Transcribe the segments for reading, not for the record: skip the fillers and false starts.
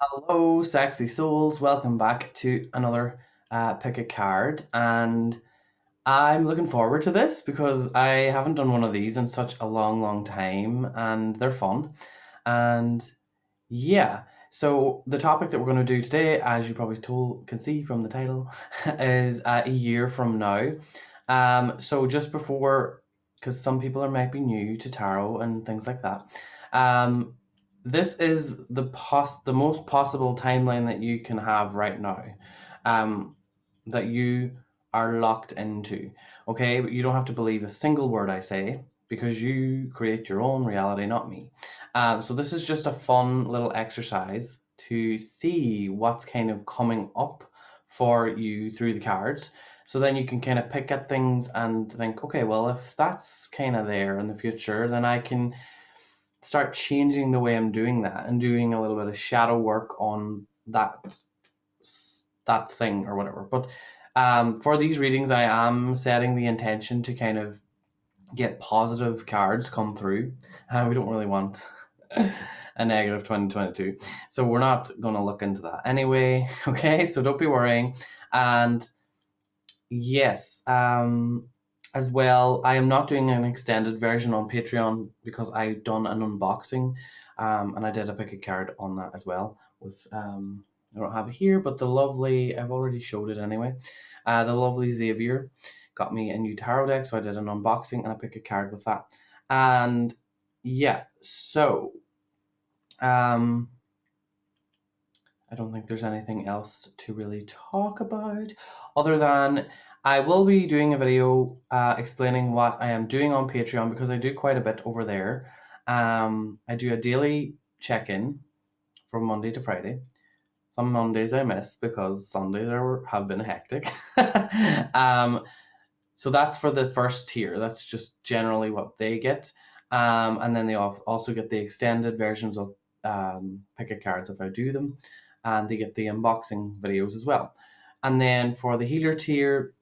Hello, sexy souls. Welcome back to another pick a card. And I'm looking forward to this because I haven't done one of these in such a long, long time, and they're fun. And yeah, so the topic that we're going to do today, as you probably can see from the title, is a year from now. So just before, because some people might be new to tarot and things like that. Um, this is the most possible timeline that you can have right now, um, that you are locked into. Okay, but you don't have to believe a single word I say because you create your own reality, not me. So this is just a fun little exercise to see what's kind of coming up for you through the cards. So then you can kind of pick at things and think, okay, well, if that's kind of there in the future, then I can start changing the way I'm doing that and doing a little bit of shadow work on that thing or whatever. But for these readings, I am setting the intention to kind of get positive cards come through. We don't really want a negative 2022. So we're not going to look into that anyway. Okay, so don't be worrying. And yes, as well, I am not doing an extended version on Patreon because I've done an unboxing, and I did a pick a card on that as well. With I don't have it here, but the lovely I've already showed it anyway. The lovely Xavier got me a new tarot deck, so I did an unboxing and I pick a card with that. And yeah, so um, I don't think there's anything else to really talk about other than I will be doing a video explaining what I am doing on Patreon because I do quite a bit over there. I do a daily check-in from Monday to Friday. Some Mondays I miss because Sundays have been hectic. um, so that's for the first tier. That's just generally what they get. And then they also get the extended versions of pick a cards if I do them, and they get the unboxing videos as well. And then for the healer tier,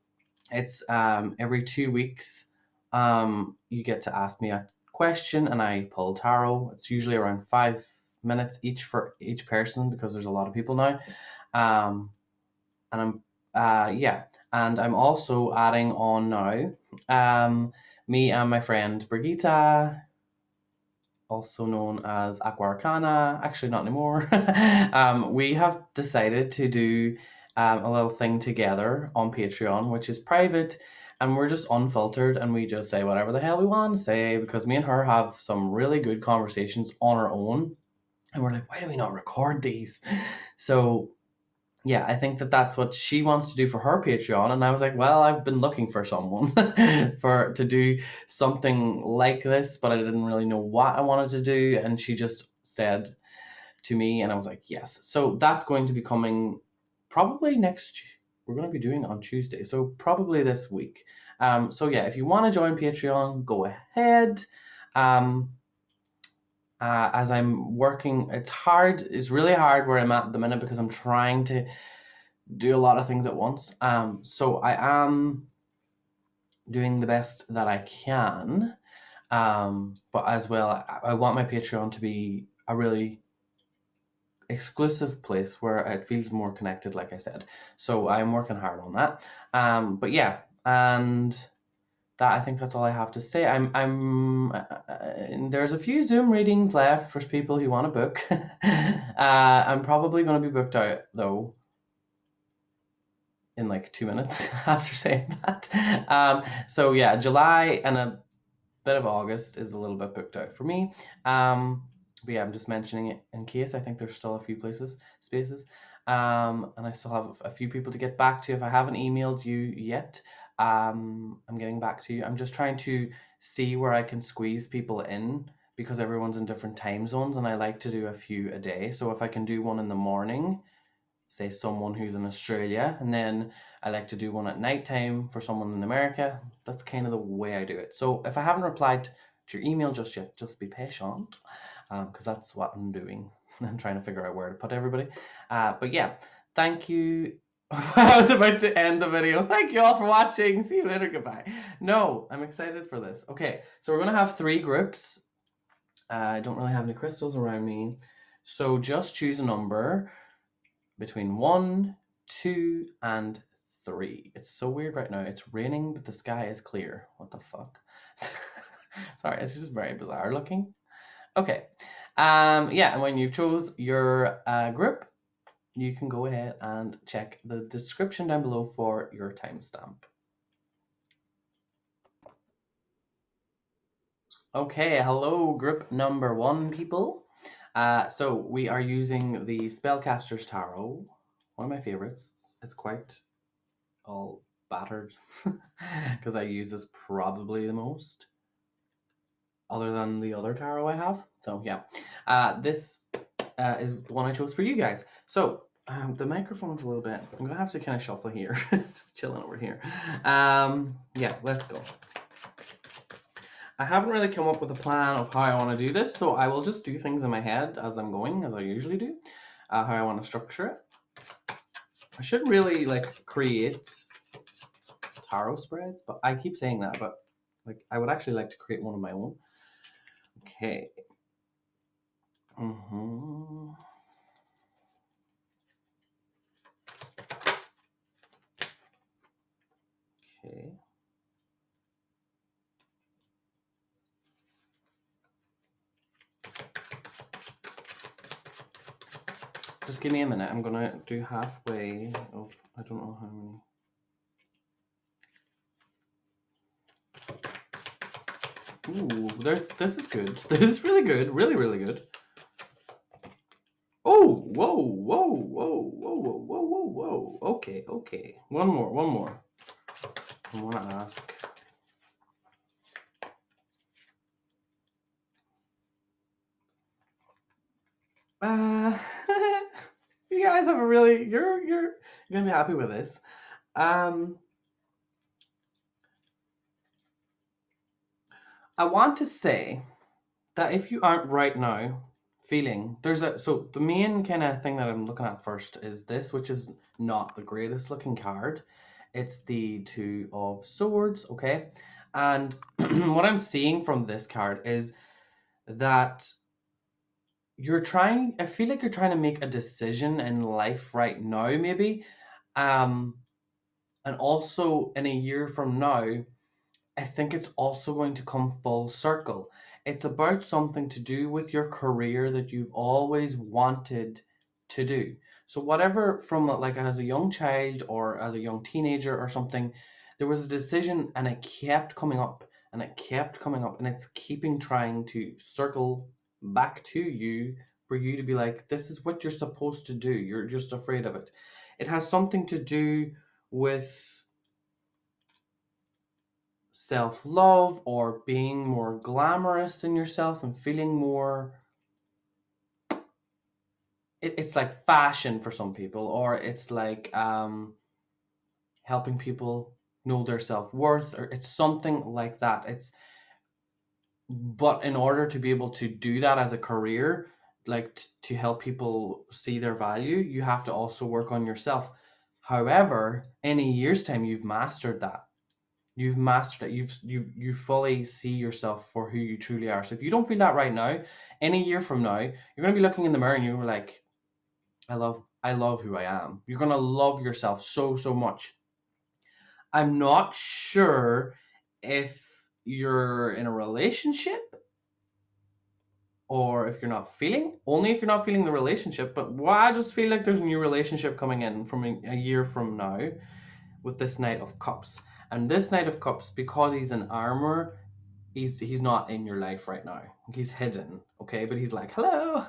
it's every 2 weeks. You get to ask me a question, and I pull tarot. It's usually around 5 minutes each for each person because there's a lot of people now. Um, and yeah, and I'm also adding on now. Me and my friend Brigitta, also known as Aqua Arcana, actually not anymore. We have decided to do a little thing together on Patreon, which is private, and we're just unfiltered and we just say whatever the hell we want to say because me and her have some really good conversations on our own, and we're like, why do we not record these? So yeah, I think that that's what she wants to do for her Patreon, and I was like, well, I've been looking for someone for to do something like this, but I didn't really know what I wanted to do, and she just said to me, and I was like, yes. So that's going to be coming probably next. We're going to be doing it on Tuesday, so probably this week. So yeah, if you want to join Patreon, go ahead. Um, as I'm working, it's really hard where I'm at the minute because I'm trying to do a lot of things at once. So I am doing the best that I can. But as well, I want my Patreon to be a really exclusive place where it feels more connected, like I said. So I'm working hard on that. But yeah, and that I think that's all I have to say. There's a few Zoom readings left for people who want to book. I'm probably going to be booked out though in like 2 minutes after saying that. So yeah, July and a bit of August is a little bit booked out for me. But yeah, I'm just mentioning it in case. I think there's still a few spaces. And I still have a few people to get back to. If I haven't emailed you yet, I'm getting back to you. I'm just trying to see where I can squeeze people in because everyone's in different time zones, and I like to do a few a day. So if I can do one in the morning, say someone who's in Australia, and then I like to do one at nighttime for someone in America. That's kind of the way I do it. So if I haven't replied to your email just yet, just be patient, because that's what I'm doing. I'm trying to figure out where to put everybody. But yeah, thank you. I was about to end the video. Thank you all for watching. See you later. Goodbye. No, I'm excited for this. Okay, so we're gonna have 3 groups. I don't really have any crystals around me. So just choose a number between 1, 2, and 3. It's so weird right now. It's raining, but the sky is clear. What the fuck? Sorry, it's just very bizarre looking. Okay. Yeah, and when you chose your group, you can go ahead and check the description down below for your timestamp. Okay, hello group number 1, people. So we are using the Spellcaster's Tarot, one of my favorites. It's quite all battered because I use this probably the most, other than the other tarot I have. So yeah, this is the one I chose for you guys. So the microphone's a little bit, I'm gonna have to kind of shuffle here, just chilling over here. Yeah, let's go. I haven't really come up with a plan of how I want to do this, so I will just do things in my head as I'm going, as I usually do, how I want to structure it. I should really like create tarot spreads, but I keep saying that, but like I would actually like to create one of my own. Okay. Okay. Just give me a minute. I'm gonna do halfway of, I don't know how many. Ooh, this is good. This is really good. Really, really good. Oh, whoa, whoa, whoa, whoa, whoa, whoa, whoa, whoa. Okay, okay. One more. I want to ask. You guys have a really, you're gonna be happy with this. I want to say that if you aren't right now feeling, so the main kind of thing that I'm looking at first is this, which is not the greatest looking card. It's the Two of Swords, okay? And what I'm seeing from this card is that I feel like you're trying to make a decision in life right now, maybe. And also in a year from now, I think it's also going to come full circle. It's about something to do with your career that you've always wanted to do. So whatever, from like as a young child or as a young teenager or something, there was a decision and it kept coming up and it kept coming up and it's keeping trying to circle back to you for you to be like, this is what you're supposed to do. You're just afraid of it. It has something to do with self-love or being more glamorous in yourself and feeling more, it's like fashion for some people, or it's like helping people know their self-worth, or it's something like that. But in order to be able to do that as a career, like to help people see their value, you have to also work on yourself. However, in a year's time, you've mastered that. You've mastered it. You fully see yourself for who you truly are. So if you don't feel that right now, in a year from now, you're gonna be looking in the mirror and you're like, I love who I am. You're gonna love yourself so, so much. I'm not sure if you're in a relationship or if you're not feeling, only if you're not feeling the relationship, but I just feel like there's a new relationship coming in from a year from now with this Knight of Cups. And this Knight of Cups, because he's in armor, he's not in your life right now. He's hidden, okay? But he's like, hello.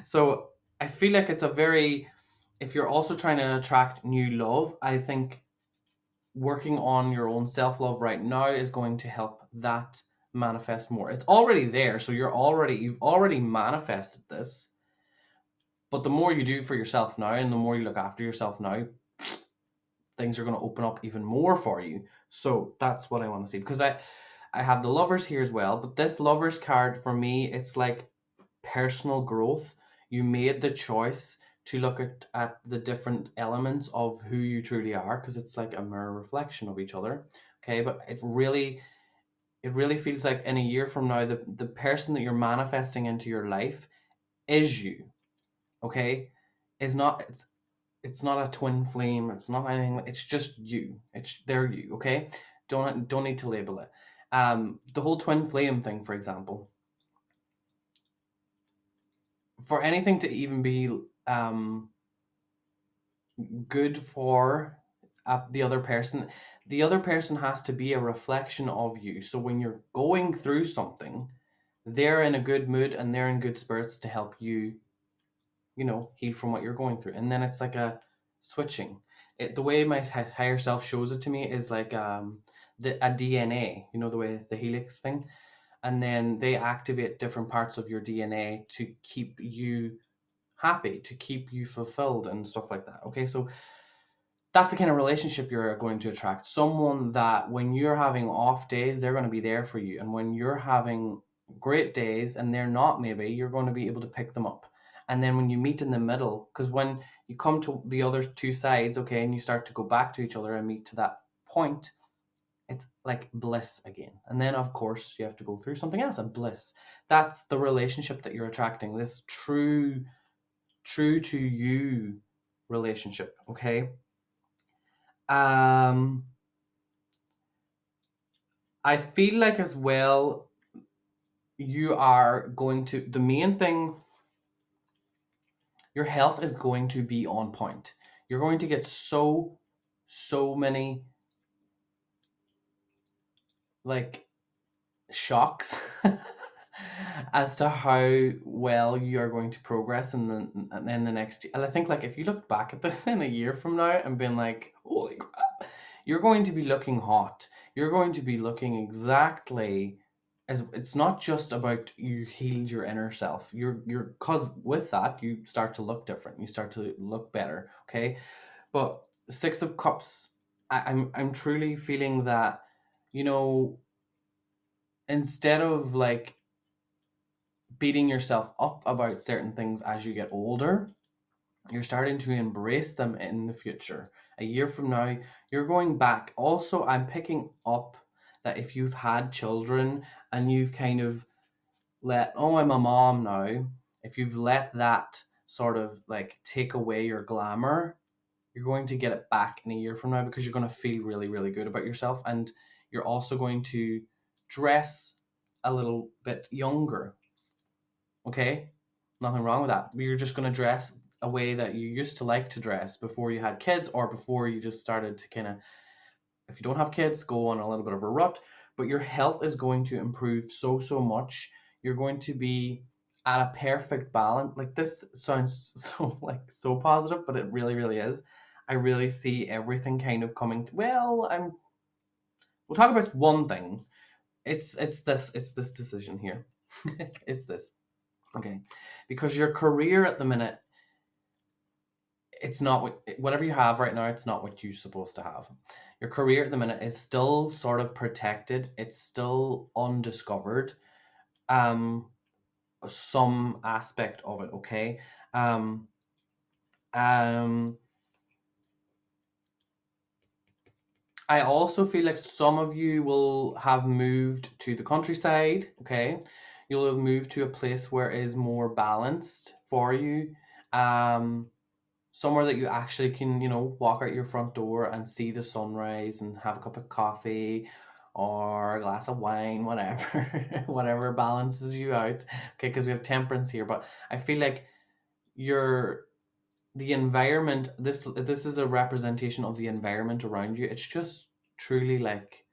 So I feel like it's a very, if you're also trying to attract new love, I think working on your own self-love right now is going to help that manifest more. It's already there, so you've already manifested this. But the more you do for yourself now and the more you look after yourself now, things are going to open up even more for you. So that's what I want to see, because I have the Lovers here as well, but this Lovers card for me, it's like personal growth. You made the choice to look at the different elements of who you truly are, because it's like a mirror reflection of each other. Okay, but it really feels like in a year from now, the person that you're manifesting into your life is you. okay, is not, it's not a twin flame, it's not anything, it's just you. They're you, okay? Don't need to label it. The whole twin flame thing, for example, for anything to even be good for the other person has to be a reflection of you. So when you're going through something, they're in a good mood and they're in good spirits to help you, heal from what you're going through. And then it's like a switching. The way my higher self shows it to me is like a DNA, the way the helix thing, and then they activate different parts of your DNA to keep you happy, to keep you fulfilled and stuff like that. Okay, so that's the kind of relationship you're going to attract. Someone that when you're having off days, they're going to be there for you. And when you're having great days and they're not, maybe you're going to be able to pick them up. And then when you meet in the middle, because when you come to the other two sides, okay, and you start to go back to each other and meet to that point, it's like bliss again. And then, of course, you have to go through something else, and bliss. That's the relationship that you're attracting, this true to you relationship, okay? Um, I feel like as well, you are going to, the main thing, your health is going to be on point. You're going to get so many like shocks as to how well you are going to progress in the next year. And I think like if you look back at this in a year from now and been like, holy crap, you're going to be looking hot. You're going to be looking exactly as, it's not just about you healed your inner self. You're cause with that you start to look different. You start to look better. Okay. But Six of Cups, I'm truly feeling that, you know, instead of like beating yourself up about certain things as you get older, you're starting to embrace them in the future. A year from now, you're going back. Also, I'm picking up that if you've had children and you've kind of let, oh, I'm a mom now, if you've let that sort of like take away your glamour, you're going to get it back in a year from now because you're going to feel really, really good about yourself. And you're also going to dress a little bit younger. Okay? Nothing wrong with that. You're just going to dress a way that you used to like to dress before you had kids, or before you just started to kind of, if you don't have kids, go on a little bit of a rut. But your health is going to improve so much. You're going to be at a perfect balance. Like, this sounds so positive, but it really, really is. I really see everything kind of coming well, we'll talk about one thing. It's this decision here. It's this. Okay. Because your career at the minute, it's not whatever you have right now, it's not what you're supposed to have. Your career at the minute is still sort of protected. It's still undiscovered. Um, some aspect of it, okay? Um, um, I also feel like some of you will have moved to the countryside, okay? You'll have moved to a place where it is more balanced for you. Um, Somewhere that you actually can, walk out your front door and see the sunrise and have a cup of coffee or a glass of wine, whatever, whatever balances you out. Okay, because we have temperance here, but I feel like you're the environment. This is a representation of the environment around you. It's just truly like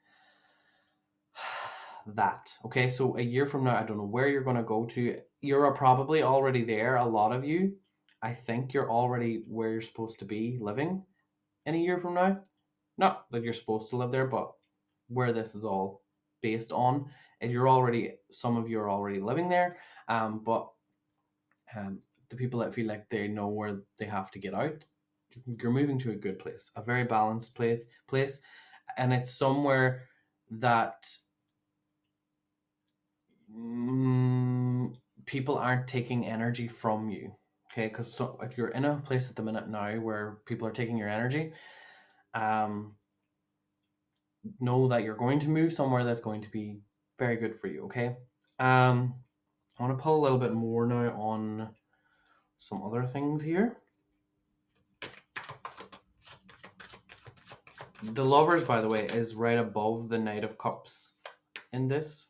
that. Okay, so a year from now, I don't know where you're going to go to. You're probably already there, a lot of you. I think you're already where you're supposed to be living in a year from now. Not that you're supposed to live there, but where this is all based on is some of you are already living there. But the people that feel like they know where they have to get out, you're moving to a good place, a very balanced place, and it's somewhere that people aren't taking energy from you. Okay, because so if you're in a place at the minute now where people are taking your energy, um, know that you're going to move somewhere that's going to be very good for you. Okay. I want to pull a little bit more now on some other things here. The Lovers, by the way, is right above the Knight of Cups in this.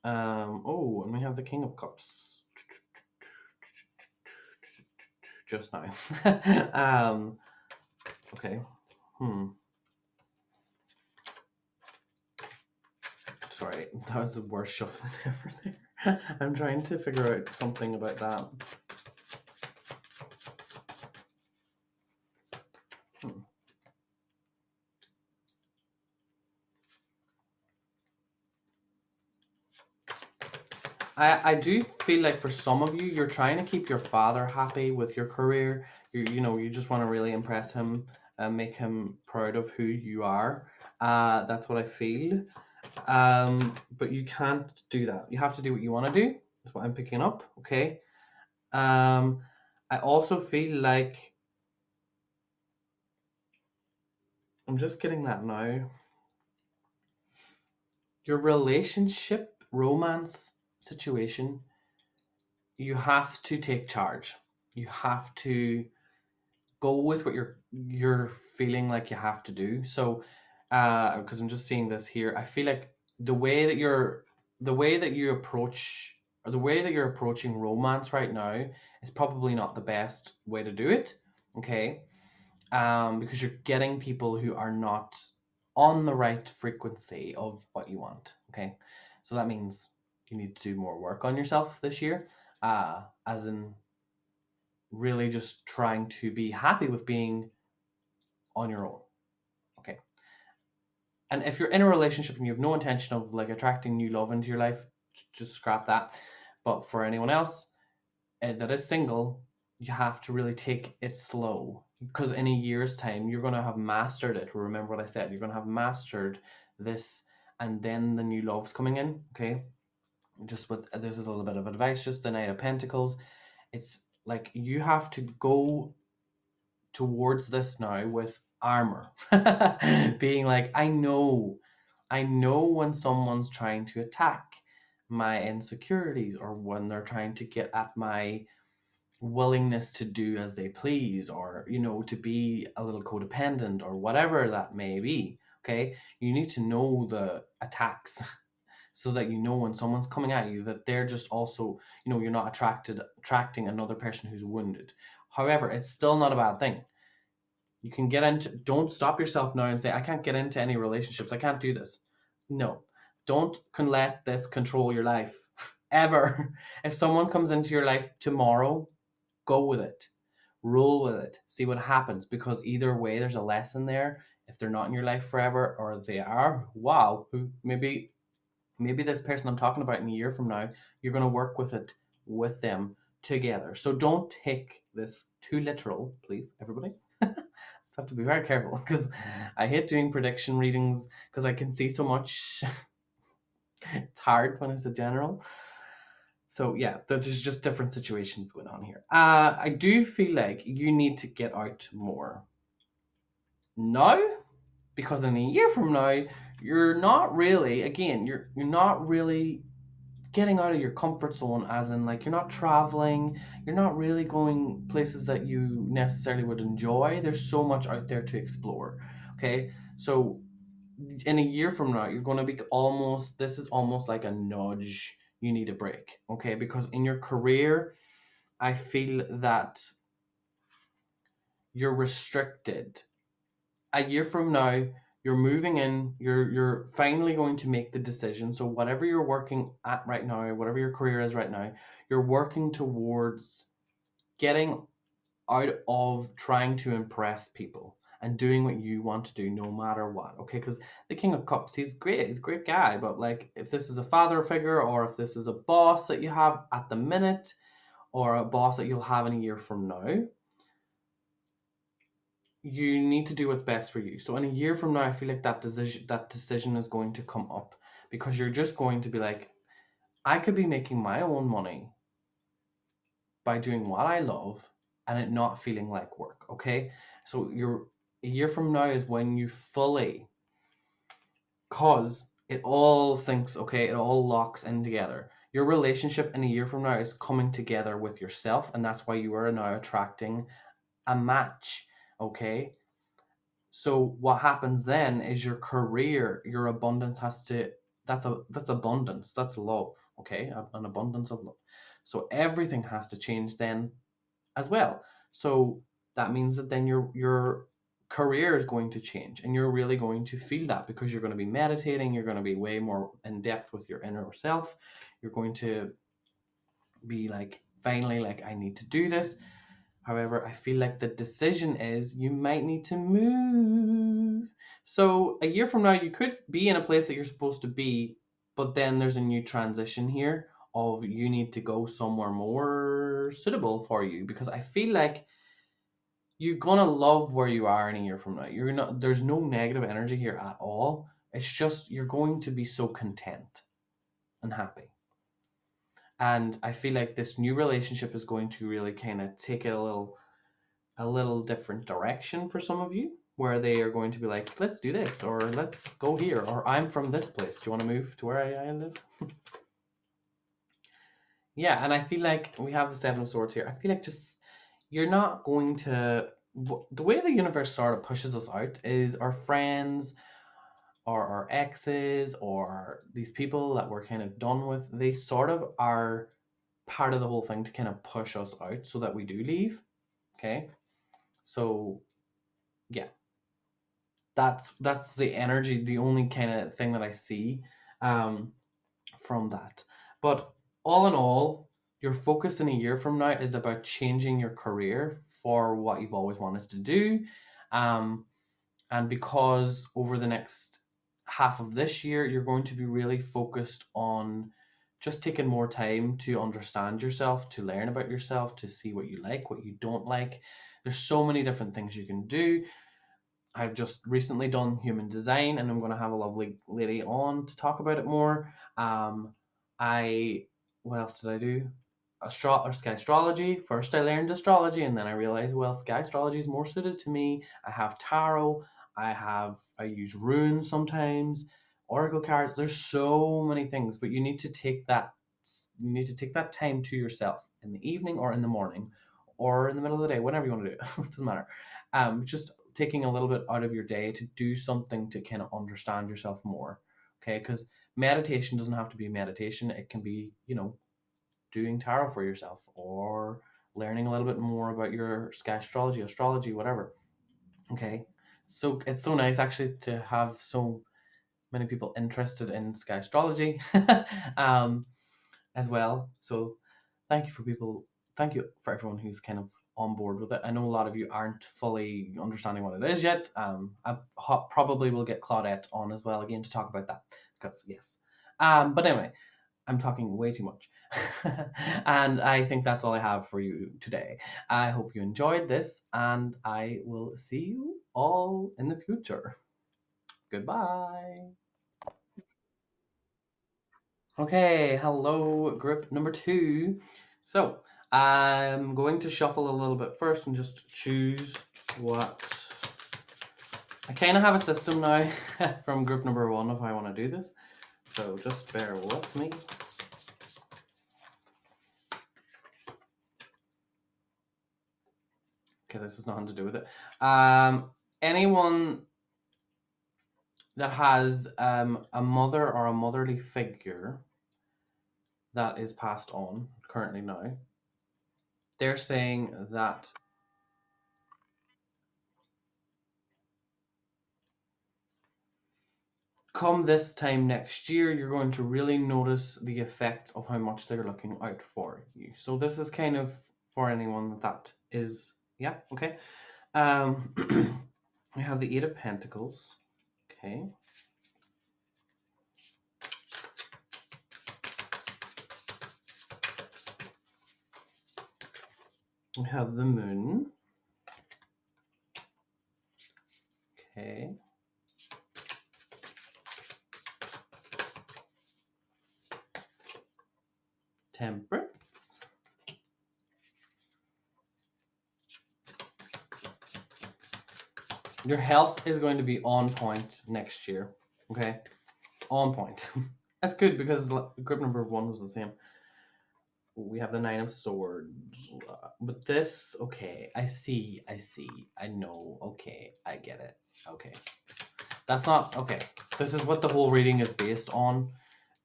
Oh, and we have the King of Cups just now. Okay. Sorry, that was the worst shuffling ever there. I'm trying to figure out something about that. I do feel like for some of you, you're trying to keep your father happy with your career. You just want to really impress him and make him proud of who you are. That's what I feel. But you can't do that. You have to do what you want to do. That's what I'm picking up. Okay. I also feel like I'm just getting that now. Your relationship, romance situation, you have to take charge. You have to go with what you're feeling like you have to do. So, because I'm just seeing this here, I feel like the way that you approach, or the way that you're approaching romance right now is probably not the best way to do it. Okay, because you're getting people who are not on the right frequency of what you want. Okay, so that means you need to do more work on yourself this year, as in really just trying to be happy with being on your own. Okay. And if you're in a relationship and you have no intention of like attracting new love into your life, just scrap that. But for anyone else that is single, you have to really take it slow, because in a year's time you're going to have mastered it. Remember what I said, you're going to have mastered this, and then the new love's coming in. Okay, just with this is a little bit of advice, just the Knight of Pentacles. It's like you have to go towards this now with armor. Being like, I know when someone's trying to attack my insecurities, or when they're trying to get at my willingness to do as they please, or to be a little codependent, or whatever that may be. Okay, you need to know the attacks so that when someone's coming at you, that they're just also, you're not attracting another person who's wounded. However, it's still not a bad thing. You can get into, don't stop yourself now and say, I can't get into any relationships, I can't do this. No, don't let this control your life ever. If someone comes into your life tomorrow, go with it, roll with it, see what happens, because either way there's a lesson there. If they're not in your life forever, or they are, wow, maybe this person I'm talking about in a year from now, you're going to work with it with them together. So don't take this too literal, please, everybody. Just have to be very careful, because I hate doing prediction readings because I can see so much. It's hard when it's a general. So yeah, there's just different situations going on here. I do feel like you need to get out more now, because in a year from now, you're not really, again, you're not really getting out of your comfort zone, as in like you're not traveling, you're not really going places that you necessarily would enjoy. There's so much out there to explore. Okay, so in a year from now, you're going to be this is almost like a nudge. You need a break. Okay, because in your career, I feel that you're restricted. A year from now, you're moving in, you're finally going to make the decision. So whatever you're working at right now, whatever your career is right now, you're working towards getting out of trying to impress people and doing what you want to do no matter what. Okay, because the King of Cups, he's great, he's a great guy, but like if this is a father figure, or if this is a boss that you have at the minute, or a boss that you'll have in a year from now, you need to do what's best for you. So in a year from now, I feel like that decision is going to come up, because you're just going to be like, I could be making my own money by doing what I love and it not feeling like work. Okay, so a year from now is when you fully, cause it all syncs. Okay, it all locks in together. Your relationship in a year from now is coming together with yourself, and that's why you are now attracting a match. Okay. So what happens then is your career, your abundance has to, that's abundance, that's love, okay? An abundance of love. So everything has to change then as well. So that means that then your career is going to change, and you're really going to feel that because you're going to be meditating, you're going to be way more in depth with your inner self. You're going to be like, finally, like, I need to do this. However, I feel like the decision is you might need to move. So a year from now, you could be in a place that you're supposed to be, but then there's a new transition here of you need to go somewhere more suitable for you, because I feel like you're gonna love where you are in a year from now. You're not, there's no negative energy here at all. It's just you're going to be so content and happy. And I feel like this new relationship is going to really kind of take it a little different direction for some of you, where they are going to be like, let's do this, or let's go here, or I'm from this place. Do you want to move to where I live? Yeah, and I feel like we have the Seven of Swords here. I feel like just you're not going to. The way the universe sort of pushes us out is our friends or our exes or these people that we're kind of done with, they sort of are part of the whole thing to kind of push us out so that we do leave. Okay. So yeah, that's the energy, the only kind of thing that I see um, from that. But all in all, your focus in a year from now is about changing your career for what you've always wanted to do. Um, and because over the next half of this year, you're going to be really focused on just taking more time to understand yourself, to learn about yourself, to see what you like, what you don't like. There's so many different things you can do. I've just recently done human design, and I'm going to have a lovely lady on to talk about it more. I What else did I do? Skystrology. First, I learned astrology, and then I realized, well, Skystrology is more suited to me. I have tarot. I use runes sometimes, oracle cards. There's so many things, but you need to take that. You need to take that time to yourself in the evening or in the morning, or in the middle of the day, whenever you want to do it. It doesn't matter. Just taking a little bit out of your day to do something to kind of understand yourself more. Okay, because meditation doesn't have to be meditation. It can be, doing tarot for yourself, or learning a little bit more about your sky astrology, whatever. Okay, so it's so nice actually to have so many people interested in sky astrology um, as well. So thank you for people. Thank you for everyone who's kind of on board with it. I know a lot of you aren't fully understanding what it is yet. I probably will get Claudette on as well again to talk about that, because yes. But anyway, I'm talking way too much. And I think that's all I have for you today. I hope you enjoyed this, and I will see you all in the future. Goodbye. Okay, hello, group number 2. So, I'm going to shuffle a little bit first and just choose what. I kind of have a system now from group number 1 of how I want to do this. So, just bear with me. Okay, this has nothing to do with it. Anyone that has a mother or a motherly figure that is passed on currently now, they're saying that come this time next year, you're going to really notice the effect of how much they're looking out for you. So this is kind of for anyone that is, yeah, okay. We have the 8 of Pentacles, okay. We have the Moon, okay. Temperance. Your health is going to be on point next year, okay? On point. That's good because group number 1 was the same. We have the 9 of Swords. But this, okay, I see, I know, okay, I get it. Okay. That's not, okay. This is what the whole reading is based on,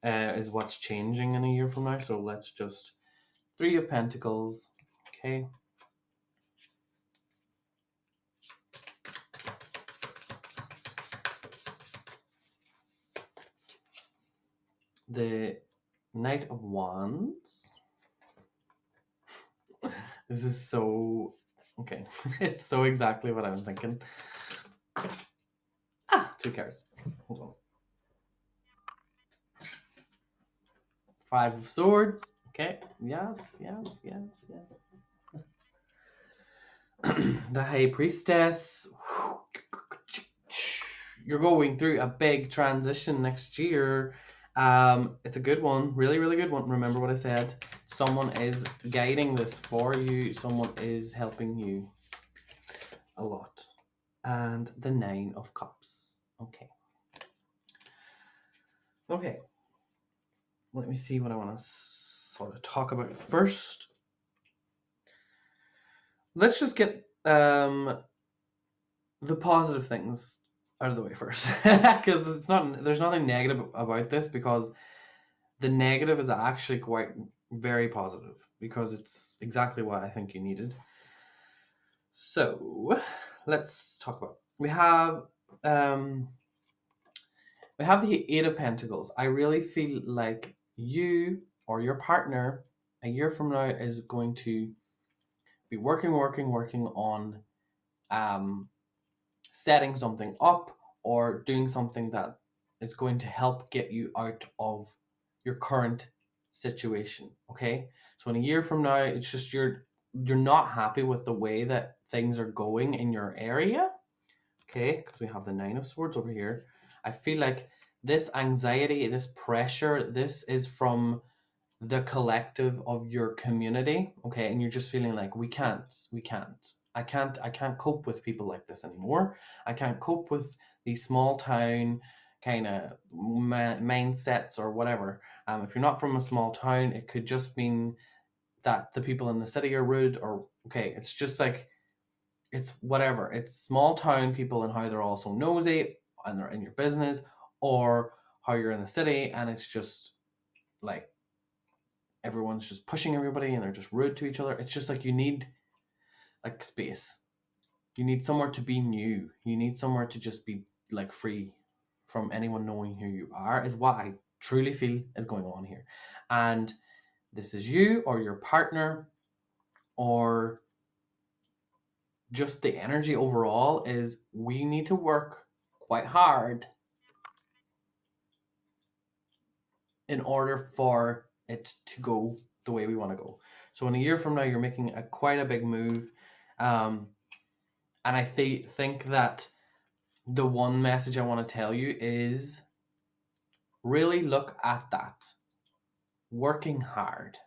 is what's changing in a year from now. So let's just, 3 of Pentacles, okay. The Knight of Wands. This is so, okay. It's so exactly what I'm thinking. 2 cards. Hold on. 5 of Swords. Okay. Yes. The High Priestess. You're going through a big transition next year. It's a good one. Really, really good one. Remember what I said. Someone is guiding this for you. Someone is helping you a lot. And the 9 of Cups. Okay. Okay. Let me see what I want to sort of talk about first. Let's just get the positive things out of the way first, because there's nothing negative about this, because the negative is actually quite very positive, because it's exactly what I think you needed. So let's talk about, we have the 8 of Pentacles. I really feel like you or your partner a year from now is going to be working on setting something up or doing something that is going to help get you out of your current situation. Okay, so in a year from now, it's just you're not happy with the way that things are going in your area. Okay, because we have the 9 of Swords over here. I feel like this anxiety, this pressure, this is from the collective of your community. Okay, and you're just feeling like we can't I can't cope with people like this anymore. I can't cope with these small town kind of mindsets or whatever. If you're not from a small town, it could just mean that the people in the city are rude, or okay, it's just like, it's whatever. It's small town people and how they're also nosy and they're in your business, or how you're in the city and it's just like everyone's just pushing everybody and they're just rude to each other. It's just like you need like space. You need somewhere to be new. You need somewhere to just be like free from anyone knowing who you are, is what I truly feel is going on here. And this is you or your partner, or just the energy overall is we need to work quite hard in order for it to go the way we want to go. So in a year from now, you're making quite a big move. And I think that the one message I want to tell you is really look at that. Working hard.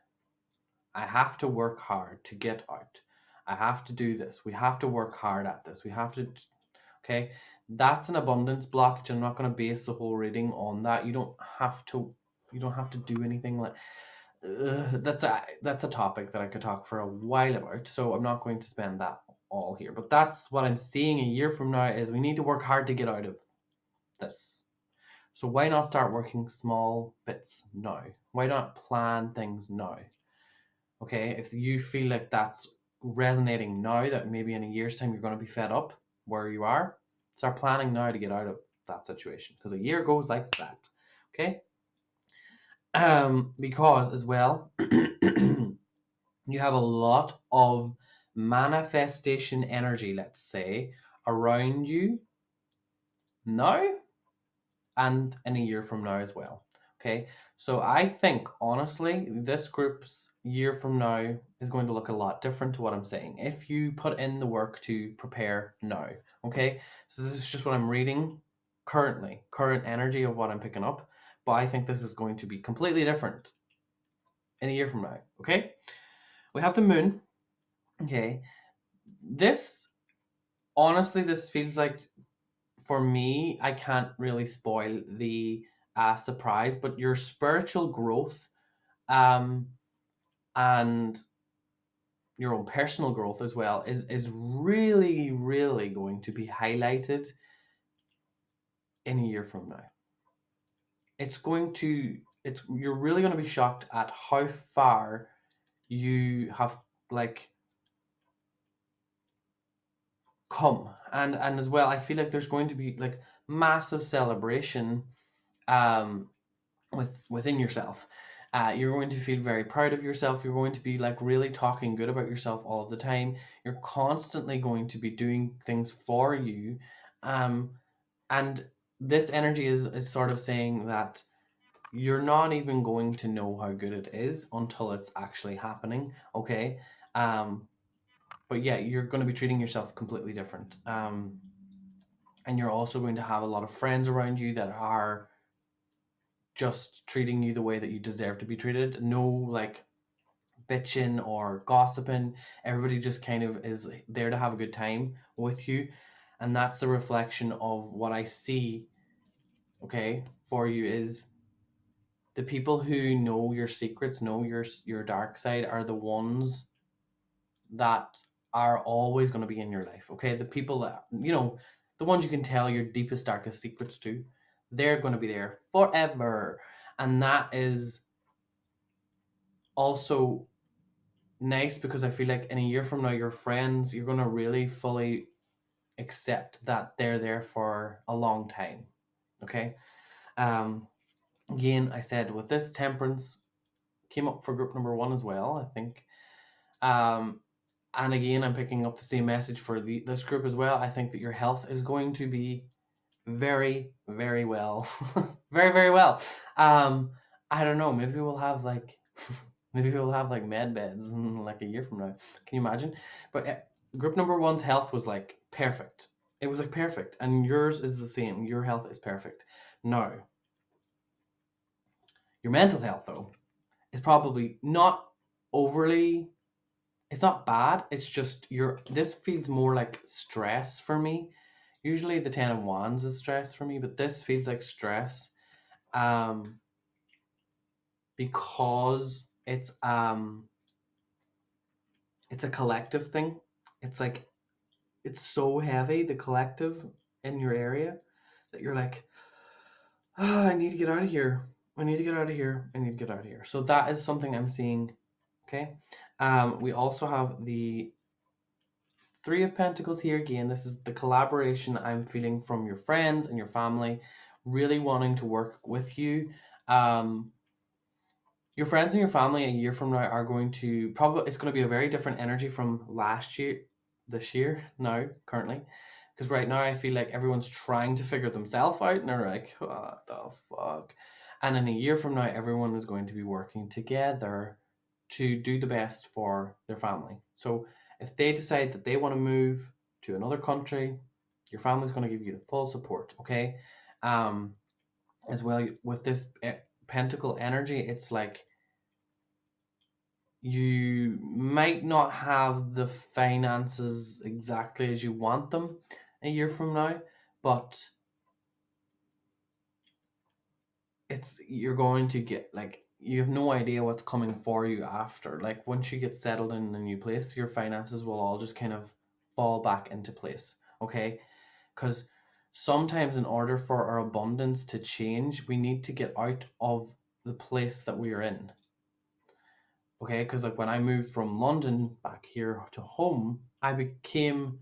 I have to work hard to get out. I have to do this. We have to work hard at this. We have to, okay? That's an abundance blockage. I'm not going to base the whole reading on that. You don't have to do anything like that's a topic that I could talk for a while about, so I'm not going to spend that all here. But that's what I'm seeing a year from now, is we need to work hard to get out of this. So why not start working small bits now? Why not plan things now? Okay, if you feel like that's resonating now, that maybe in a year's time you're going to be fed up where you are, start planning now to get out of that situation, because a year goes like that. Okay, because as well, you have a lot of manifestation energy, let's say, around you now and in a year from now as well. Okay, so I think honestly, this group's year from now is going to look a lot different to what I'm saying if you put in the work to prepare now. Okay, so this is just what I'm reading currently, current energy of what I'm picking up, but I think this is going to be completely different in a year from now. Okay, we have the moon. Okay, this honestly, this feels like, for me, I can't really spoil the a surprise, but your spiritual growth and your own personal growth as well is really, really going to be highlighted in a year from now. You're really going to be shocked at how far you have like come. And as well, I feel like there's going to be like massive celebration um within yourself. You're going to feel very proud of yourself. You're going to be like really talking good about yourself all of the time. You're constantly going to be doing things for you. And this energy is sort of saying that you're not even going to know how good it is until it's actually happening. Okay. But yeah, you're going to be treating yourself completely different. And you're also going to have a lot of friends around you that are just treating you the way that you deserve to be treated. No like bitching or gossiping. Everybody just kind of is there to have a good time with you. And that's the reflection of what I see, okay, for you is the people who know your secrets, know your dark side are the ones that are always going to be in your life. Okay, the people that the ones you can tell your deepest, darkest secrets to, they're going to be there forever, and that is also nice because I feel like in a year from now, your friends, you're going to really fully accept that they're there for a long time. Okay. Um. Again, I said with this temperance came up for group number 1 as well, I think. Um, and again, I'm picking up the same message for this group as well. I think that your health is going to be very, very well, very, very well. I don't know. Maybe we'll have like, maybe we'll have like med beds in like a year from now. Can you imagine? But group number 1's health was like perfect. It was like perfect, and yours is the same. Your health is perfect. Now, your mental health though is probably not overly, it's not bad. It's just this feels more like stress for me. Usually the 10 of Wands is stress for me, but this feels like stress um because it's a collective thing. It's like it's so heavy, the collective in your area, that you're like, oh, I need to get out of here. I need to get out of here. I need to get out of here. So that is something I'm seeing. Okay. We also have the 3 of Pentacles here again. This is the collaboration I'm feeling from your friends and your family, really wanting to work with you. Your friends and your family a year from now are going to it's going to be a very different energy from last year, this year, now, currently. Because right now I feel like everyone's trying to figure themselves out and they're like, what the fuck? And in a year from now, everyone is going to be working together to do the best for their family. So if they decide that they want to move to another country, your family's going to give you the full support, okay? As well, with this pentacle energy, it's like you might not have the finances exactly as you want them a year from now, but you're going to get like, you have no idea what's coming for you after. Like once you get settled in a new place, your finances will all just kind of fall back into place, okay? Because sometimes in order for our abundance to change, we need to get out of the place that we are in. Okay, because like when I moved from London back here to home, I became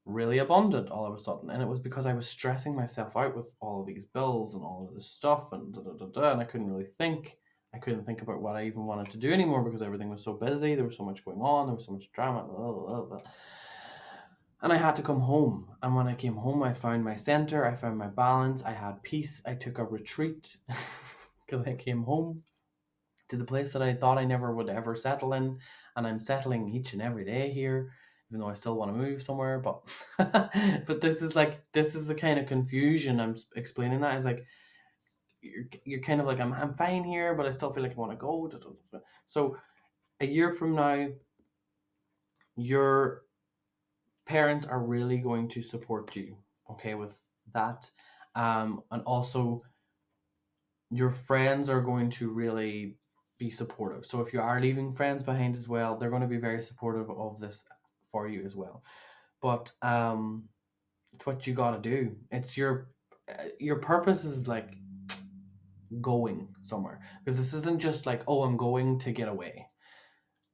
really abundant all of a sudden, and it was because I was stressing myself out with all of these bills and all of this stuff and and I couldn't really think. I couldn't think about what I even wanted to do anymore because everything was so busy. There was so much going on. There was so much drama. And I had to come home. And when I came home, I found my center. I found my balance. I had peace. I took a retreat because I came home to the place that I thought I never would ever settle in, and I'm settling each and every day here, even though I still want to move somewhere. But but this is the kind of confusion I'm explaining. That is like you're kind of like I'm fine here, but I still feel like I want to go. So a year from now, your parents are really going to support you, okay, with that, and also your friends are going to really be supportive. So if you are leaving friends behind as well, they're going to be very supportive of this for you as well. But it's what you got to do. It's your purpose is like going somewhere, because this isn't just like, oh, I'm going to get away.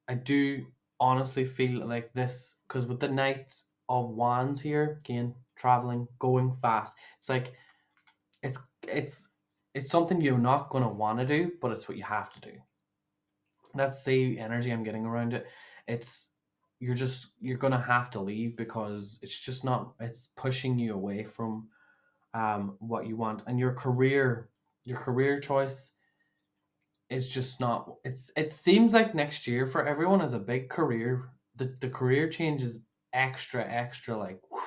I do honestly feel like this, because with the Knight of Wands here, again, traveling, going fast, it's like it's it's it's something you're not going to want to do, but it's what you have to do. That's the energy I'm getting around it. It's you're going to have to leave, because it's just not, it's pushing you away from what you want. And your career choice is just not, it seems like next year for everyone is a big career, the career change is extra like whew,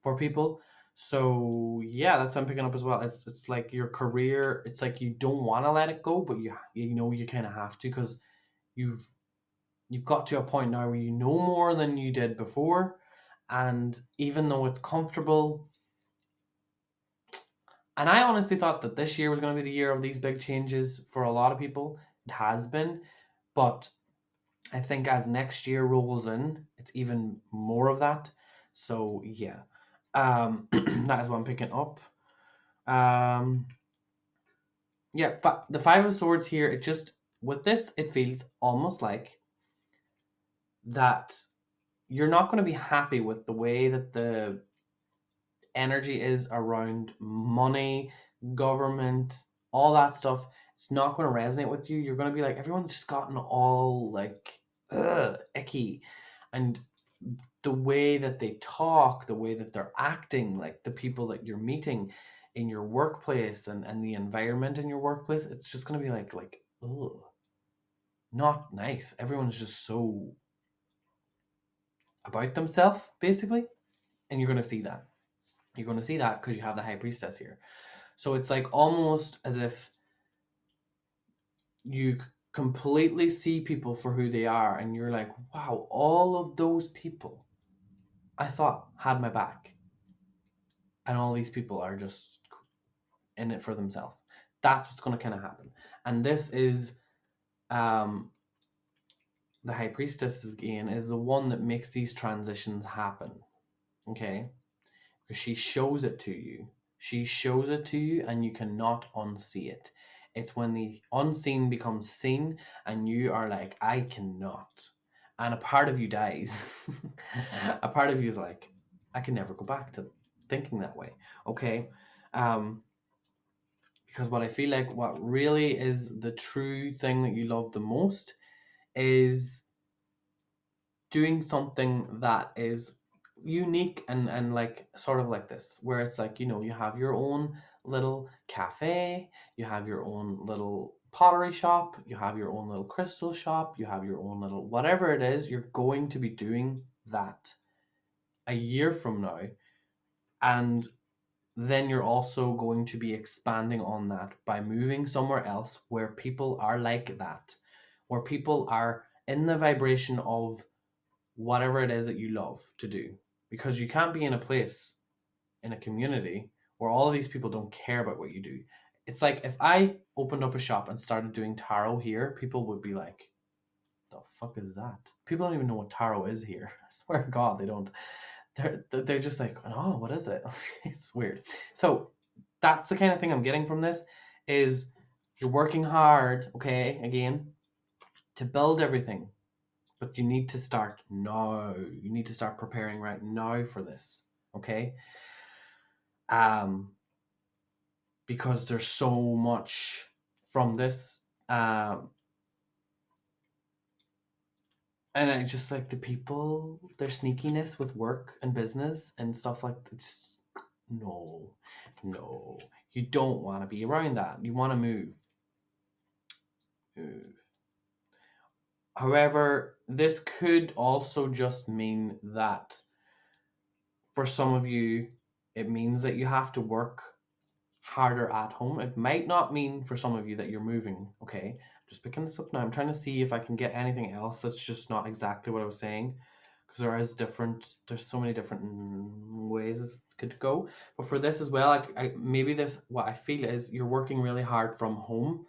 for people. So yeah, that's what I'm picking up as well. It's like your career, it's like you don't want to let it go, but you know you kind of have to, because you've you've got to a point now where you know more than you did before. And even though it's comfortable, and I honestly thought that this year was going to be the year of these big changes for a lot of people. It has been, but I think as next year rolls in, it's even more of that. So yeah, that is what I'm picking up. Um, yeah, the Five of Swords here. It just, with this, it feels almost like that you're not going to be happy with the way that the energy is around money, government, all that stuff. It's not going to resonate with you. You're going to be like, everyone's just gotten all like icky, and the way that they talk, the way that they're acting, like the people that you're meeting in your workplace, and the environment in your workplace, it's just going to be like, ugh, not nice. Everyone's just so about themselves, basically. And you're going to see that. You're going to see that because you have the High Priestess here. So it's like almost as if you completely see people for who they are, and you're like, wow, all of those people I thought had my back, and all these people are just in it for themselves. That's what's going to kind of happen. And this is um, the High Priestess again is the one that makes these transitions happen. Okay, because she shows it to you. She shows it to you, and you cannot unsee it. It's when the unseen becomes seen, and you are like, I cannot. And a part of you dies. A part of you is like, I can never go back to thinking that way. Okay. Because what I feel like, what really is the true thing that you love the most is doing something that is unique, and like sort of like this, where it's like, you have your own little cafe, you have your own little pottery shop, you have your own little crystal shop, you have your own little whatever it is, you're going to be doing that a year from now. And then you're also going to be expanding on that by moving somewhere else where people are like that, where people are in the vibration of whatever it is that you love to do. Because you can't be in a place, in a community, where all of these people don't care about what you do. It's like if I opened up a shop and started doing tarot here, people would be like, the fuck is that? People don't even know what tarot is here. I swear to God, they don't. They're just like, oh, what is it? It's weird. So that's the kind of thing I'm getting from this, is you're working hard, okay, again, to build everything, but you need to start now. You need to start preparing right now for this, okay? Because there's so much from this, and I just like the people, their sneakiness with work and business and stuff like that. No, no, you don't want to be around that. You want to move. However, this could also just mean that for some of you, it means that you have to work harder at home. It might not mean for some of you that you're moving, okay? I'm just picking this up now. I'm trying to see if I can get anything else that's just not exactly what I was saying. because there's so many different ways it could go. But for this as well, maybe this, what I feel is you're working really hard from home,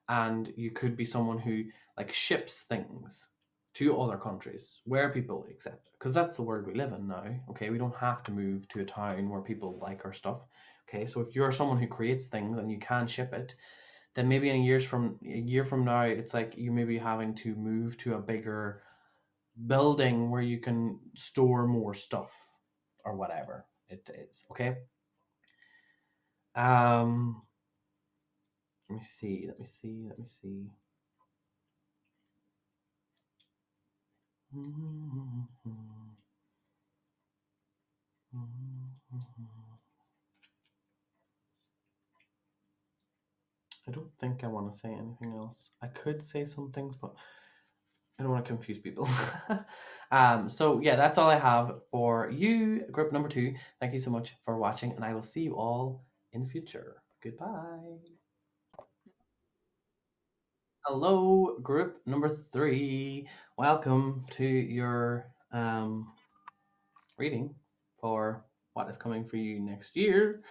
and you could be someone who like ships things to other countries where people accept it, because that's the world we live in now. Okay, we don't have to move to a town where people like our stuff. Okay, so if you're someone who creates things and you can ship it, then maybe in a year from now, it's like you may be having to move to a bigger building where you can store more stuff or whatever it is. Okay. Um, let me see. Let me see. Let me see. I don't think I want to say anything else. I could say some things, but I don't want to confuse people. So yeah, that's all I have for you, group number 2. Thank you so much for watching, and I will see you all in the future. Goodbye. Hello, group number 3. Welcome to your reading for what is coming for you next year.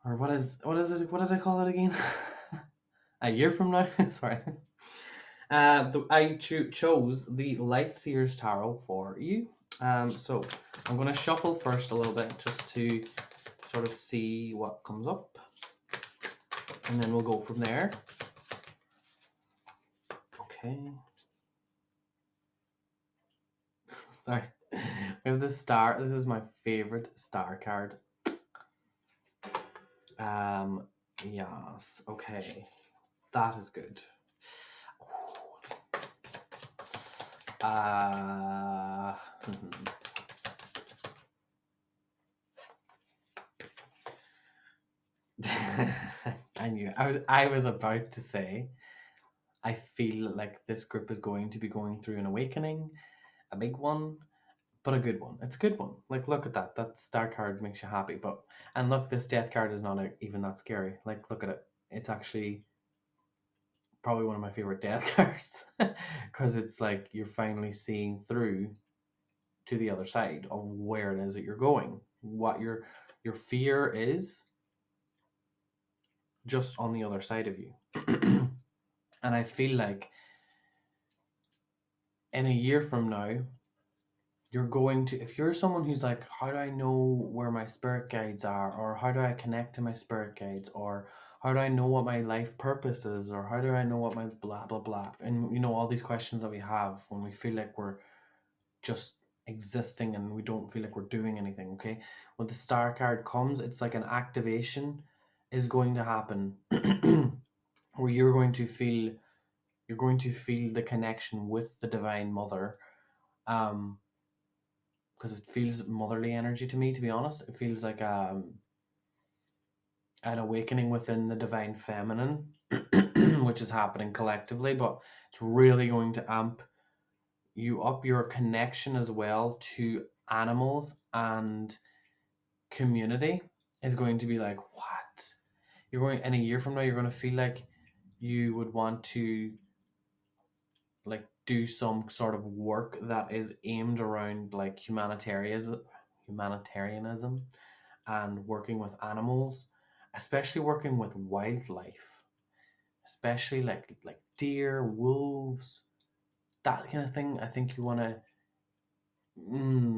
Or what is it? What did I call it again? A year from now? Sorry. I chose the Light Seers Tarot for you. So I'm going to shuffle first a little bit just to sort of see what comes up, and then we'll go from there. Okay. Sorry. We have the star. This is my favorite star card. Yes. Okay. That is good. I knew. I was about to say, I feel like this group is going to be going through an awakening, a big one, but a good one. It's a good one. Like, look at that. That star card makes you happy. And look, this death card is not even that scary. Like, look at it. It's actually probably one of my favorite death cards, because it's like you're finally seeing through to the other side of where it is that you're going. What your fear is just on the other side of you. And I feel like in a year from now, you're going to, if you're someone who's like, how do I know where my spirit guides are, or how do I connect to my spirit guides, or how do I know what my life purpose is, or how do I know what my blah blah blah, and you know, all these questions that we have when we feel like we're just existing and we don't feel like we're doing anything. Okay, when the star card comes, it's like an activation is going to happen where you're going to feel the connection with the Divine Mother, because it feels motherly energy to me, to be honest. It feels like an awakening within the Divine Feminine, which is happening collectively, but it's really going to amp you up. Your connection as well to animals and community is going to be like, what? You're going, in a year from now, you're going to feel like you would want to like do some sort of work that is aimed around like humanitarianism and working with animals, especially working with wildlife, especially like deer, wolves, that kind of thing. I think you want to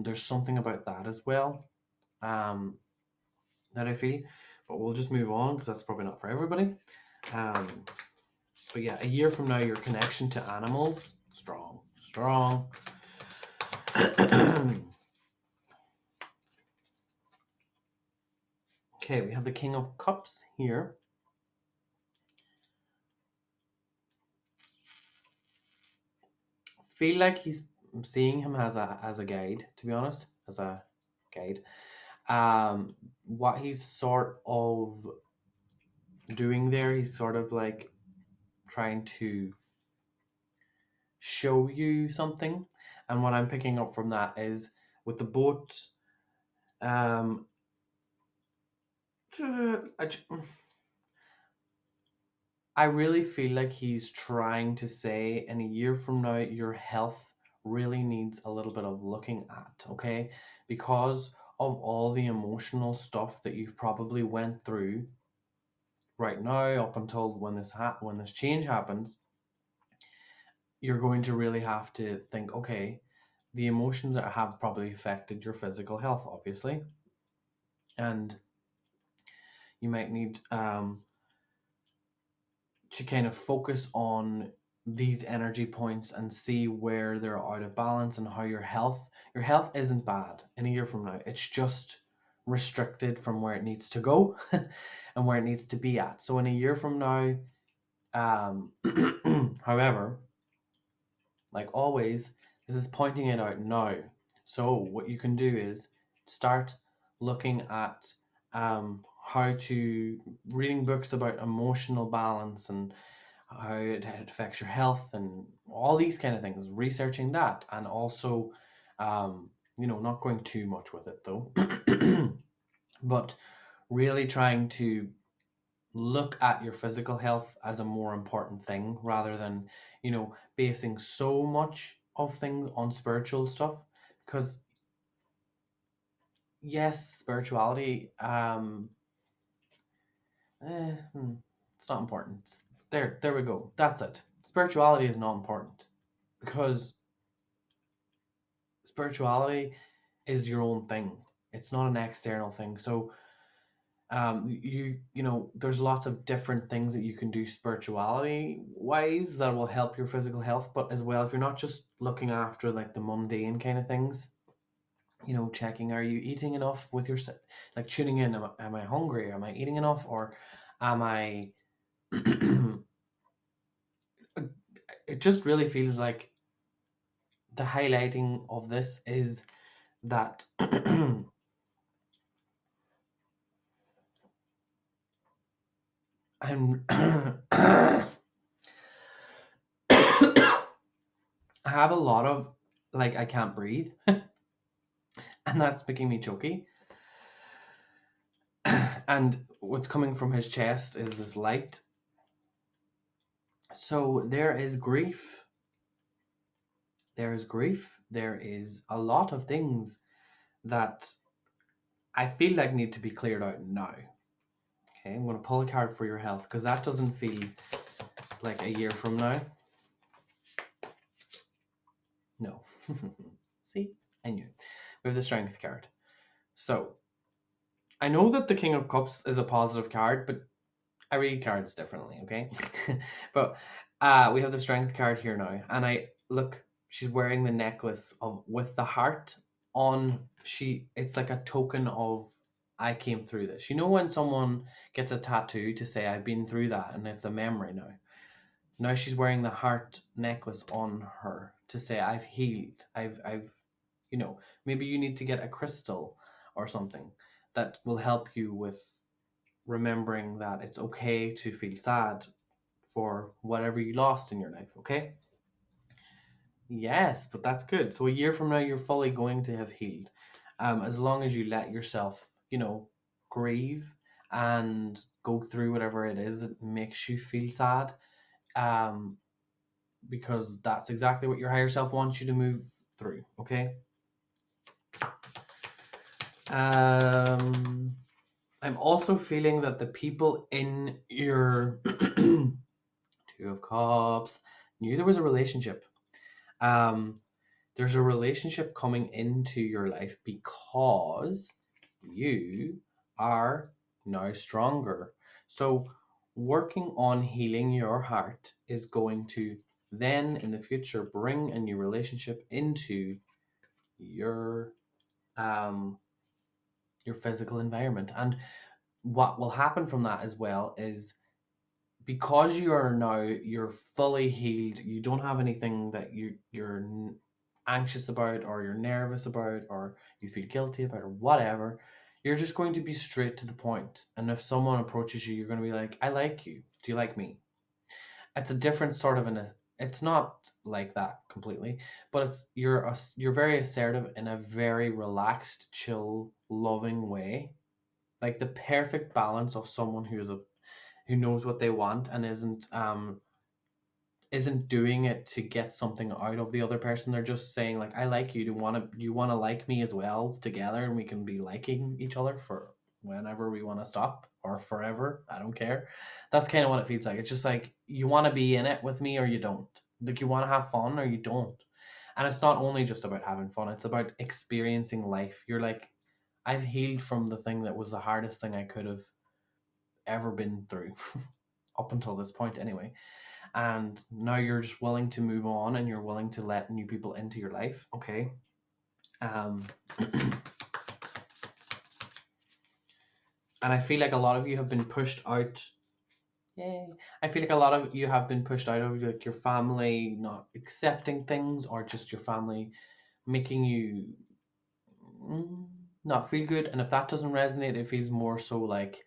there's something about that as well, that I feel. But we'll just move on because that's probably not for everybody. But yeah, a year from now, your connection to animals, strong. Okay, we have the King of Cups here. Feel like I'm seeing him as a guide, to be honest, as a guide. What he's sort of doing there, he's sort of like trying to show you something, and what I'm picking up from that is with the boat. I really feel like he's trying to say, in a year from now, your health really needs a little bit of looking at, okay? Because of all the emotional stuff that you've probably went through right now up until when this change happens, you're going to really have to think, okay, the emotions that have probably affected your physical health, obviously, and you might need to kind of focus on these energy points and see where they're out of balance and how your health isn't bad in a year from now. It's just restricted from where it needs to go and where it needs to be at. So in a year from now, however, like always, this is pointing it out now. So what you can do is start looking at how to reading books about emotional balance and how it affects your health and all these kind of things, researching that, and also not going too much with it though, but really trying to look at your physical health as a more important thing rather than basing so much of things on spiritual stuff, because yes, spirituality it's not important. There we go, that's it. Spirituality is not important because spirituality is your own thing. It's not an external thing. So there's lots of different things that you can do spirituality wise that will help your physical health, but as well, if you're not just looking after like the mundane kind of things, checking, are you eating enough with your, like tuning in, am I hungry, am I eating enough, or am I it just really feels like the highlighting of this is that I'm I have a lot of, like, I can't breathe and that's making me choky. And what's coming from his chest is this light. So there is grief. There is grief. There is a lot of things that I feel like need to be cleared out now. Okay, I'm going to pull a card for your health because that doesn't feel like a year from now. No. See, I knew. We have the Strength card. So I know that the King of Cups is a positive card, but I read cards differently, okay? But we have the Strength card here now, and I look. She's wearing the necklace with the heart on. It's like a token of, I came through this. When someone gets a tattoo to say I've been through that, and it's a memory now. Now she's wearing the heart necklace on her to say I've healed. I've maybe you need to get a crystal or something that will help you with remembering that it's okay to feel sad for whatever you lost in your life, okay? Yes, but that's good. So a year from now, you're fully going to have healed. As long as you let yourself, grieve and go through whatever it is that makes you feel sad, um, because that's exactly what your higher self wants you to move through, okay? I'm also feeling that the people in your Two of Cups knew there was a relationship. There's a relationship coming into your life because you are now stronger. So working on healing your heart is going to then in the future bring a new relationship into your physical environment. And what will happen from that as well is, because you're fully healed, you don't have anything that you're anxious about or you're nervous about or you feel guilty about or whatever. You're just going to be straight to the point. And if someone approaches you, you're going to be like, I like you. Do you like me? It's a different sort of it's not like that completely, but you're very assertive in a very relaxed, chill, loving way. Like the perfect balance of someone who knows what they want and isn't isn't doing it to get something out of the other person. They're just saying like, I like you. Do you want to like me as well together, and we can be liking each other for whenever we want to stop or forever. I don't care. That's kind of what it feels like. It's just like you want to be in it with me or you don't. Like you want to have fun or you don't. And it's not only just about having fun, it's about experiencing life. You're like, I've healed from the thing that was the hardest thing I could have ever been through up until this point anyway. And now you're just willing to move on and you're willing to let new people into your life. Okay. And I feel like a lot of you have been pushed out. Yay. I feel like a lot of you have been pushed out of like your family not accepting things, or just your family making you not feel good. And if that doesn't resonate, it feels more so like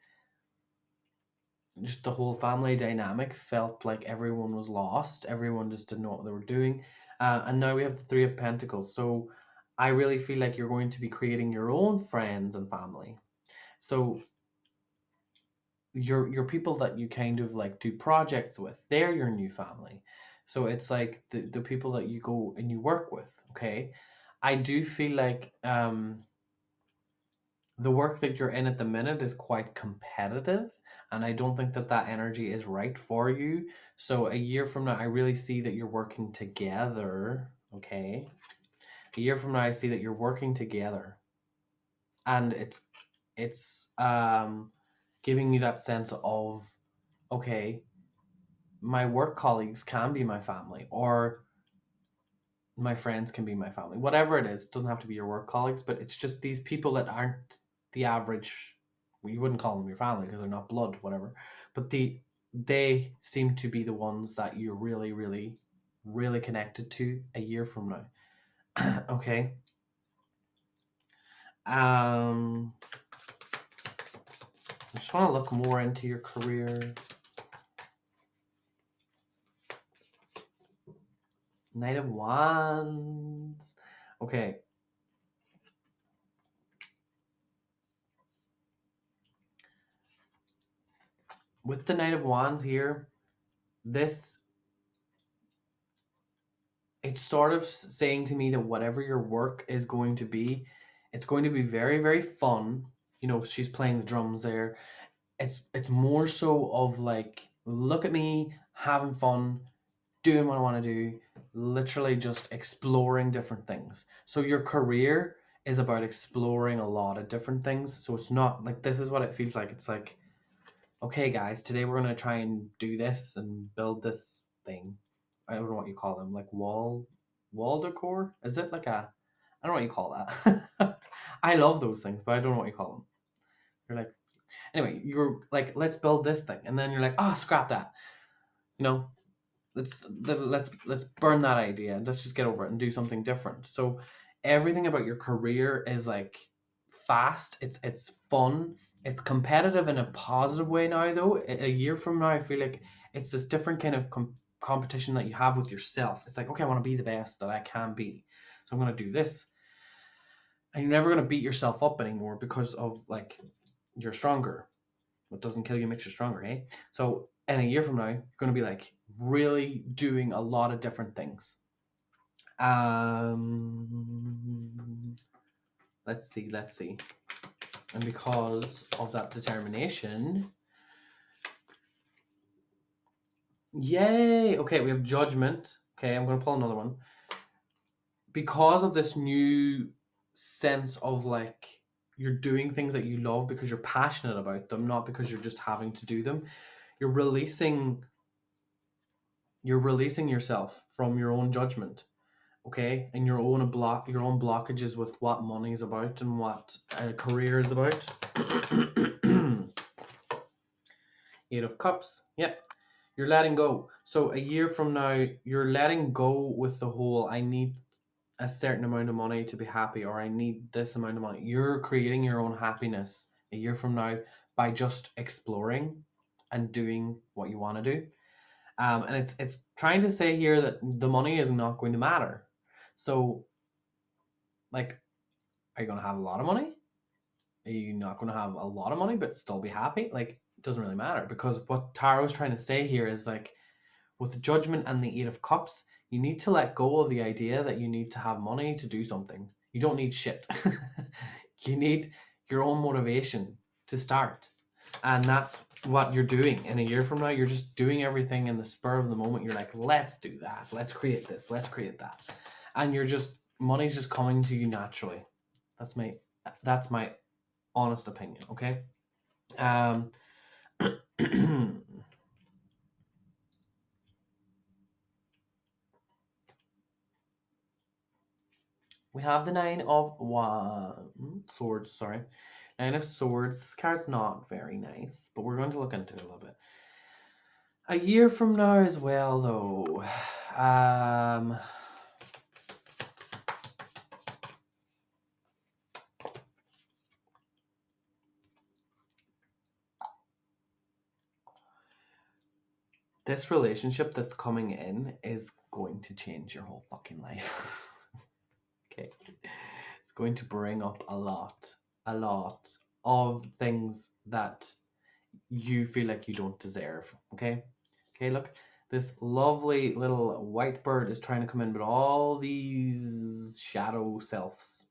just the whole family dynamic felt like everyone was lost. Everyone just didn't know what they were doing. And now we have the Three of Pentacles. So I really feel like you're going to be creating your own friends and family. So your people that you kind of like do projects with, they're your new family. So it's like the people that you go and you work with. Okay. I do feel like the work that you're in at the minute is quite competitive, and I don't think that that energy is right for you. So a year from now, I really see that you're working together. Okay. A year from now, I see that you're working together, and it's giving you that sense of, okay, my work colleagues can be my family, or my friends can be my family. Whatever it is, it doesn't have to be your work colleagues, but it's just these people that aren't the average. Well, you wouldn't call them your family because they're not blood, whatever. But they seem to be the ones that you're really, really, really connected to a year from now. Okay. I just want to look more into your career. Knight of Wands. Okay. With the Knight of Wands here, this, it's sort of saying to me that whatever your work is going to be, it's going to be very, very fun. You know, she's playing the drums there. It's more so of like, look at me having fun, doing what I want to do, literally just exploring different things. So your career is about exploring a lot of different things. So it's not like, this is what it feels like. It's like, okay, guys, today we're going to try and do this and build this thing. I don't know what you call them, like wall decor? Is it like a, I don't know what you call that. I love those things, but I don't know what you call them. You're like, anyway, you're like, let's build this thing, and then you're like, oh, scrap that. You know, let's burn that idea. Let's just get over it and do something different. So everything about your career is like fast. It's fun. It's competitive in a positive way now, though. A year from now, I feel like it's this different kind of competition that you have with yourself. It's like, okay, I want to be the best that I can be, so I'm going to do this. And you're never going to beat yourself up anymore because of like, you're stronger. What doesn't kill you makes you stronger, eh? So in a year from now, you're going to be like really doing a lot of different things. Let's see. And because of that determination, yay! Okay, we have Judgment. Okay, I'm going to pull another one. Because of this new sense of like, you're doing things that you love because you're passionate about them, not because you're just having to do them. You're releasing yourself from your own judgment, okay, and your own blockages with what money is about and what a career is about. Eight of Cups. Yep. You're letting go. So a year from now, you're letting go with the whole, I need a certain amount of money to be happy, or I need this amount of money. You're creating your own happiness a year from now by just exploring and doing what you want to do. And it's trying to say here that the money is not going to matter. So, like, are you going to have a lot of money? Are you not going to have a lot of money but still be happy? Like, it doesn't really matter, because what Tarot is trying to say here is like, with the Judgment and the Eight of Cups, you need to let go of the idea that you need to have money to do something. You don't need shit. You need your own motivation to start. And that's what you're doing. In a year from now, you're just doing everything in the spur of the moment. You're like, let's do that. Let's create this. Let's create that. And money's just coming to you naturally. That's my honest opinion, okay? We have the Nine of Swords, sorry. Nine of Swords. This card's not very nice, but we're going to look into it a little bit. A year from now as well, though. This relationship that's coming in is going to change your whole fucking life. Okay. It's going to bring up a lot of things that you feel like you don't deserve. Okay. Okay, look, this lovely little white bird is trying to come in, but all these shadow selves,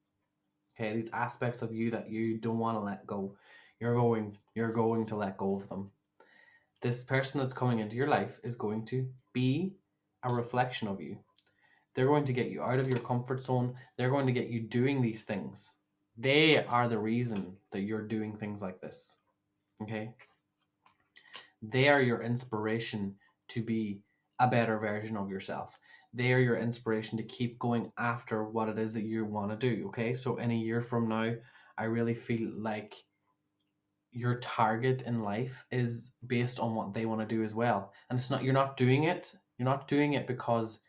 okay, these aspects of you that you don't want to let go, you're going to let go of them. This person that's coming into your life is going to be a reflection of you. They're going to get you out of your comfort zone. They're going to get you doing these things. They are the reason that you're doing things like this. Okay? They are your inspiration to be a better version of yourself. They are your inspiration to keep going after what it is that you want to do. Okay? So in a year from now, I really feel like your target in life is based on what they want to do as well. And you're not doing it because,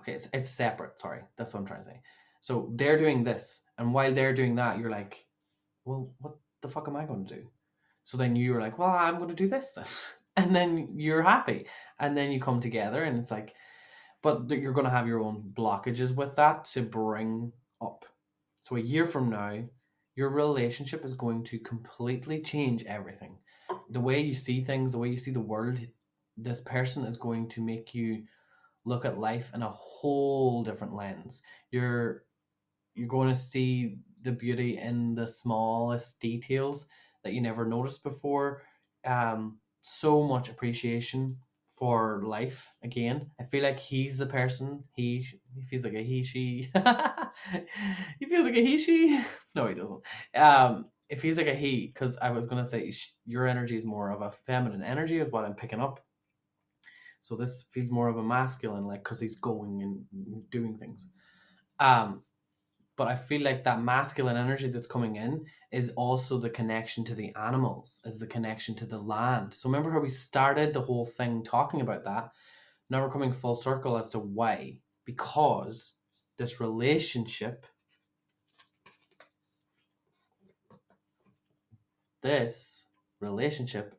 okay, it's separate. Sorry, that's what I'm trying to say. So they're doing this, and while they're doing that, you're like, well, what the fuck am I going to do? So then you're like, well, I'm going to do this then. And then you're happy. And then you come together and it's like, but you're going to have your own blockages with that to bring up. So a year from now, your relationship is going to completely change everything. The way you see things, the way you see the world, this person is going to make you look at life in a whole different lens. You're going to see the beauty in the smallest details that you never noticed before. So much appreciation for life again. I feel like he's the person. He feels like a he she. He feels like a he she. No, he doesn't. It feels like a he, because I was gonna say your energy is more of a feminine energy, is what I'm picking up. So this feels more of a masculine, like, because he's going and doing things. But I feel like that masculine energy that's coming in is also the connection to the animals, is the connection to the land. So remember how we started the whole thing talking about that? Now we're coming full circle as to why. Because this relationship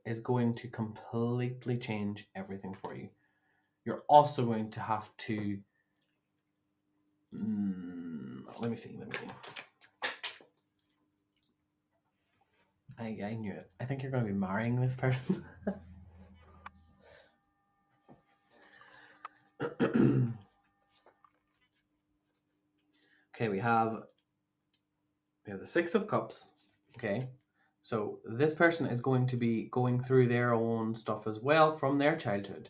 is going to completely change everything for you. You're also going to have to let me see. I knew it. I think you're going to be marrying this person. Okay, we have the Six of Cups. Okay, so this person is going to be going through their own stuff as well from their childhood.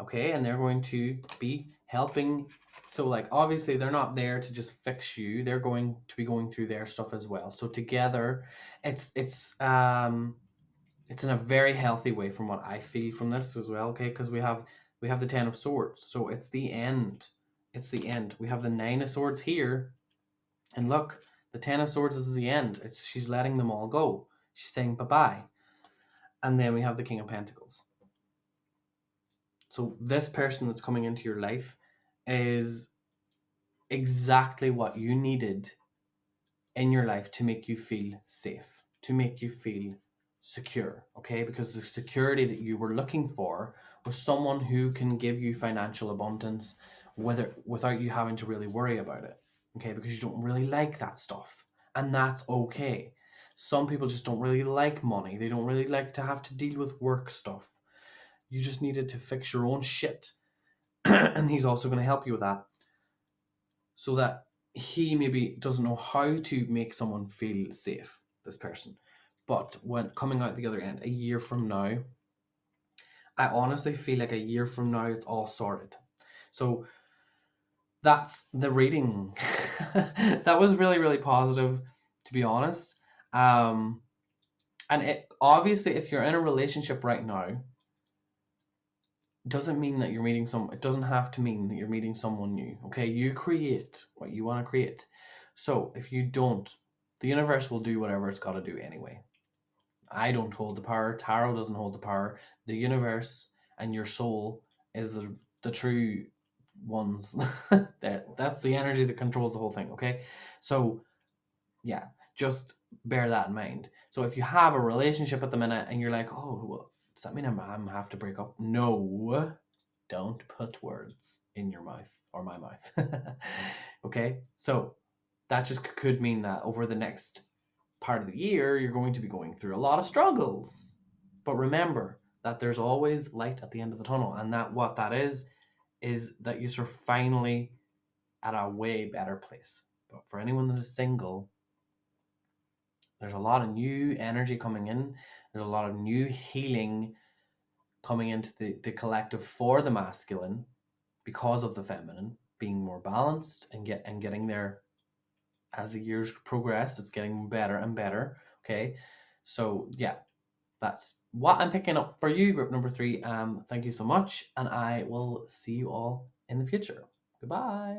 Okay, and they're going to be helping. So, like, obviously they're not there to just fix you. They're going to be going through their stuff as well. So together, it's in a very healthy way from what I feel from this as well. Okay, because we have the Ten of Swords. So it's the end. It's the end. We have the Nine of Swords here, and look, the Ten of Swords is the end. She's letting them all go. She's saying bye-bye. And then we have the King of Pentacles. So this person that's coming into your life is exactly what you needed in your life to make you feel safe, to make you feel secure, okay? Because the security that you were looking for was someone who can give you financial abundance without you having to really worry about it, okay? Because you don't really like that stuff, and that's okay. Some people just don't really like money. They don't really like to have to deal with work stuff. You just needed to fix your own shit. And he's also going to help you with that. So that he maybe doesn't know how to make someone feel safe, this person. But when coming out the other end, a year from now, I honestly feel like a year from now, it's all sorted. So that's the reading. That was really, really positive, to be honest. And it obviously, if you're in a relationship right now, doesn't mean that you're meeting it doesn't have to mean that you're meeting someone new. Okay, you create what you want to create. So if you don't, the universe will do whatever it's got to do anyway. I don't hold the power. Tarot doesn't hold the power. The universe and your soul is the true ones. That's the energy that controls the whole thing. Okay, so yeah, just bear that in mind. So if you have a relationship at the minute and you're like, oh, well, does that mean I'm have to break up? No, don't put words in your mouth or my mouth. Okay, so that just could mean that over the next part of the year, you're going to be going through a lot of struggles. But remember that there's always light at the end of the tunnel, and that what that is that you're finally at a way better place. But for anyone that is single, there's a lot of new energy coming in. There's a lot of new healing coming into the collective for the masculine because of the feminine being more balanced and getting there as the years progress. It's getting better and better. Okay, so yeah, that's what I'm picking up for you, group number 3. Thank you so much, and I will see you all in the future. Goodbye.